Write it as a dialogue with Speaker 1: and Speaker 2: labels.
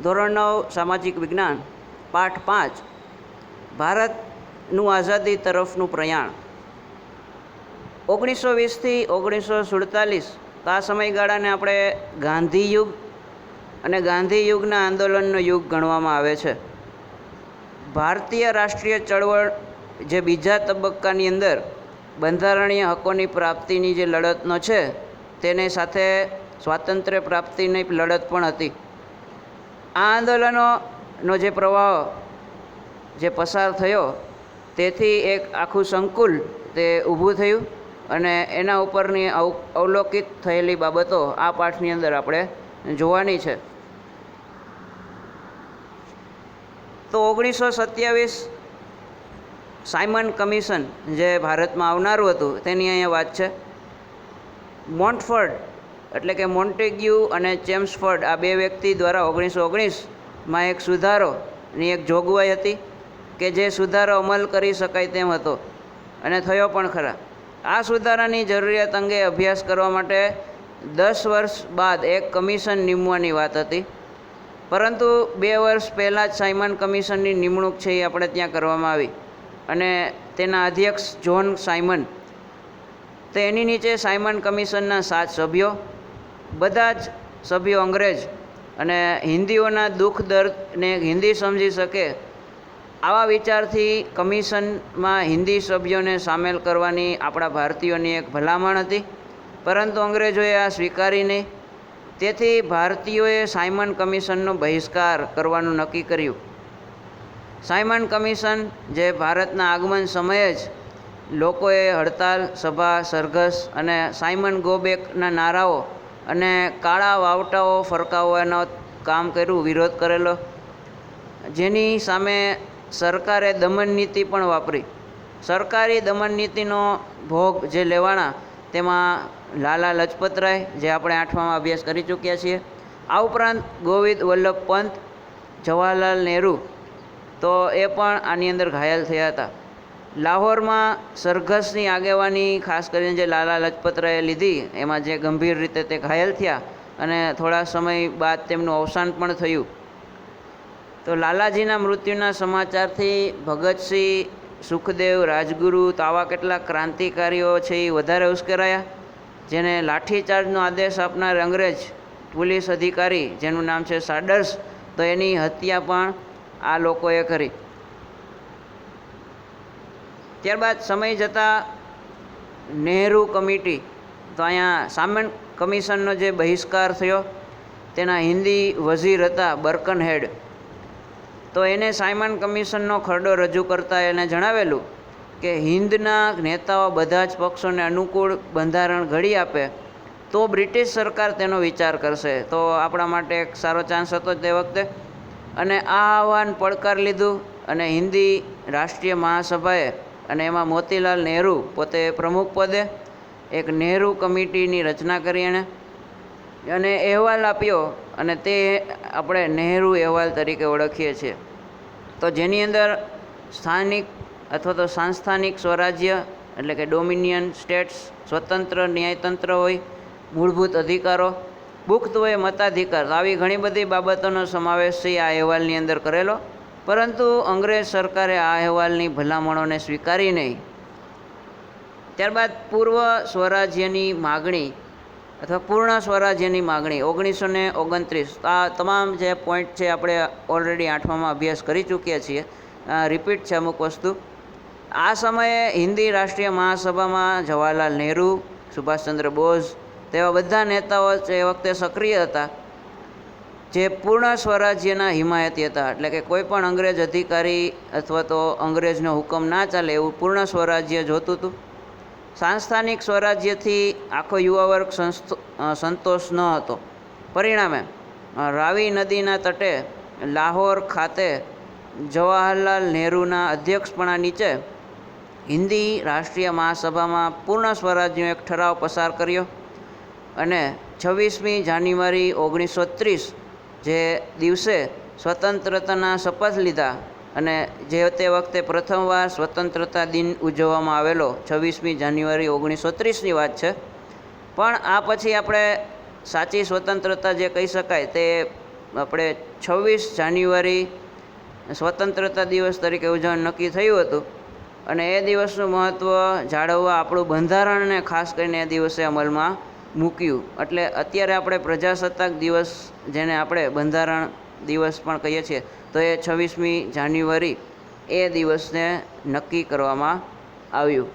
Speaker 1: ધોરણ 9 સામાજિક વિજ્ઞાન પાઠ 5 ભારતનું આઝાદી તરફનું પ્રયાણ 1920થી 1947 આ સમયગાળાને આપણે ગાંધી યુગ અને ગાંધી યુગના આંદોલનનો યુગ ગણવામાં આવે છે. ભારતીય રાષ્ટ્રીય ચળવળ જે બીજા તબક્કાની અંદર બંધારણીય હકોની પ્રાપ્તિની જે લડતનો છે તેની સાથે સ્વાતંત્ર્ય પ્રાપ્તિની લડત પણ હતી. આ આંદોલનોનો જે પ્રવાહ જે પસાર થયો તેથી એક આખું સંકુલ તે ઊભું થયું અને એના ઉપરની અવલોકિત થયેલી બાબતો આ પાઠની અંદર આપણે જોવાની છે. તો 1927 સાયમન કમિશન જે ભારતમાં આવનારું હતું તેની અહીંયા વાત છે. મોન્ટફોર્ડ એટલે કે મોન્ટેગ્યુ અને ચેમ્સફોર્ડ આ બે વ્યક્તિ દ્વારા 1919માં એક સુધારોની એક જોગવાઈ હતી કે જે સુધારો અમલ કરી શકાય તેમ હતો અને થયો પણ ખરા. આ સુધારાની જરૂરિયાત અંગે અભ્યાસ કરવા માટે 10 વર્ષ બાદ એક કમિશન નીમવાની વાત હતી, પરંતુ 2 વર્ષ પહેલાં જ સાયમન કમિશનની નિમણૂક છે એ આપણે ત્યાં કરવામાં આવી અને તેના અધ્યક્ષ જ્હોન સાયમન. તો એની નીચે સાયમન કમિશનના 7 સભ્યો, બધા જ સભ્યો અંગ્રેજ અને હિન્દીઓના દુઃખ દર્દને હિન્દી સમજી શકે આવા વિચારથી કમિશનમાં હિન્દી સભ્યોને સામેલ કરવાની આપણા ભારતીયોની એક ભલામણ હતી, પરંતુ અંગ્રેજોએ આ સ્વીકારી નહીં. તેથી ભારતીયોએ સાયમન કમિશનનો બહિષ્કાર કરવાનું નક્કી કર્યું. સાયમન કમિશન જે ભારતના આગમન સમયે જ લોકોએ હડતાલ, સભા, સરઘસ અને સાયમન ગો બેકના નારાઓ અને કાળા વાવટાઓ ફરકાવવાનો કામ કર્યું, વિરોધ કરેલો, જેની સામે સરકારે દમન નીતિ પણ વાપરી. સરકારી દમન નીતિનો ભોગ જે લેવાના તેમાં લાલા લજપતરાય જે આપણે 8માં અભ્યાસ કરી ચૂક્યા છીએ, આ ઉપરાંત ગોવિંદ વલ્લભ પંત, જવાહરલાલ નહેરુ તો એ પણ આની અંદર ઘાયલ થયા હતા. લાહોરમાં સરઘસની આગેવાની ખાસ કરીને જે લાલા લજપતરાયે લીધી એમાં જે ગંભીર રીતે તે ઘાયલ થયા અને થોડા સમય બાદ તેમનું અવસાન પણ થયું. તો લાલાજીના મૃત્યુના સમાચારથી ભગતસિંહ, સુખદેવ, રાજગુરુ તો આવા કેટલાક ક્રાંતિકારીઓ છે એ વધારે ઉશ્કેરાયા, જેને લાઠીચાર્જનો આદેશ આપનાર અંગ્રેજ પોલીસ અધિકારી જેનું નામ છે સાડર્સ, તો એની હત્યા પણ આ લોકોએ કરી. ત્યારબાદ સમય જતાં નહેરુ કમિટી, તો અહીંયા સાયમન કમિશનનો જે બહિષ્કાર થયો તેના હિન્દી વઝીર હતા બર્કનહેડ, તો એને સાયમન કમિશનનો ખરડો રજૂ કરતાં એને જણાવેલું કે હિન્દના નેતાઓ બધા જ પક્ષોને અનુકૂળ બંધારણ ઘડી આપે તો બ્રિટિશ સરકાર તેનો વિચાર કરશે. તો આપણા માટે એક સારો ચાન્સ હતો તે વખતે, અને આ આહવાન પડકાર લીધું અને હિન્દી રાષ્ટ્રીય મહાસભાએ અને એમાં મોતીલાલ નહેરુ પોતે પ્રમુખ પદે એક નહેરુ કમિટીની રચના કરી એણે અને અહેવાલ આપ્યો અને તે આપણે નહેરુ અહેવાલ તરીકે ઓળખીએ છીએ. તો જેની અંદર સ્થાનિક અથવા તો સાંસ્થાનિક સ્વરાજ્ય એટલે કે ડોમિનિયન સ્ટેટ્સ, સ્વતંત્ર ન્યાયતંત્ર હોય, મૂળભૂત અધિકારો, પુખ્ત હોય મતાધિકાર, આવી ઘણી બધી બાબતોનો સમાવેશ છે આ અહેવાલની અંદર કરેલો, પરંતુ અંગ્રેજ સરકારે આ અહેવાલની ભલામણોને સ્વીકારી નહીં. ત્યારબાદ પૂર્વ સ્વરાજ્યની માગણી અથવા પૂર્ણ સ્વરાજ્યની માગણી 1929, આ તમામ જે પોઈન્ટ છે આપણે ઓલરેડી 8માં અભ્યાસ કરી ચૂક્યા છીએ, રિપીટ છે અમુક વસ્તુ. આ સમયે હિન્દી રાષ્ટ્રીય મહાસભામાં જવાહરલાલ નહેરુ, સુભાષચંદ્ર બોઝ તેવા બધા નેતાઓ એ વખતે સક્રિય હતા જે પૂર્ણ સ્વરાજ્યના હિમાયતી હતા, એટલે કે કોઈ પણ અંગ્રેજ અધિકારી અથવા તો અંગ્રેજનો હુકમ ના ચાલે એવું પૂર્ણ સ્વરાજ્ય જોતું હતું. સાંસ્થાનિક સ્વરાજ્યથી આખો યુવા વર્ગ સંતોષ ન હતો. પરિણામે રાવિ નદીના તટે લાહોર ખાતે જવાહરલાલ નહેરુના અધ્યક્ષપણા નીચે હિન્દી રાષ્ટ્રીય મહાસભામાં પૂર્ણ સ્વરાજ્યનો એક ઠરાવ પસાર કર્યો અને 26મી જાન્યુઆરી 1930 જે દિવસે સ્વતંત્રતાના શપથ લીધા અને જે તે વખતે પ્રથમવાર સ્વતંત્રતા દિન ઉજવવામાં આવેલો 26મી જાન્યુઆરી 1930ની વાત છે. પણ આ પછી આપણે સાચી સ્વતંત્રતા જે કહી શકાય તે આપણે 26 જાન્યુઆરી સ્વતંત્રતા દિવસ તરીકે ઉજવવાનું નક્કી થયું હતું અને એ દિવસનું મહત્ત્વ જાળવવા આપણું બંધારણને ખાસ કરીને એ દિવસે અમલમાં મૂક્યું. એટલે અત્યારે આપણે પ્રજાસત્તાક દિવસ, જેને આપણે બંધારણ દિવસ પણ કહીએ છીએ, તો એ 26મી જાન્યુઆરી એ દિવસને નક્કી કરવામાં આવ્યું.